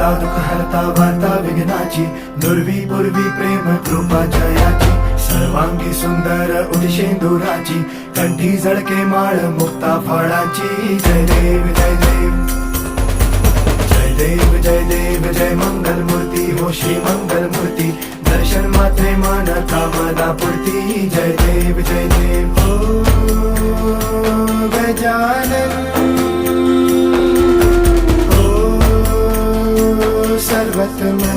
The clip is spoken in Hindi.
हरता दुःख हरता वार्ता विघ्नाची, दुर्वी पूर्वी प्रेम कृपा जयाची, सर्वांगी सुंदर उदिशेंदुराची, कंठी झळके माळ मुक्ता फळाची. जय देव जय देव जय देव जय देव जय मंगल मूर्ती हो श्री मंगल मूर्ती, दर्शन मात्रे मन कामना पूर्ती. जय देव जय देव हो गजानन हो सर्वतमन.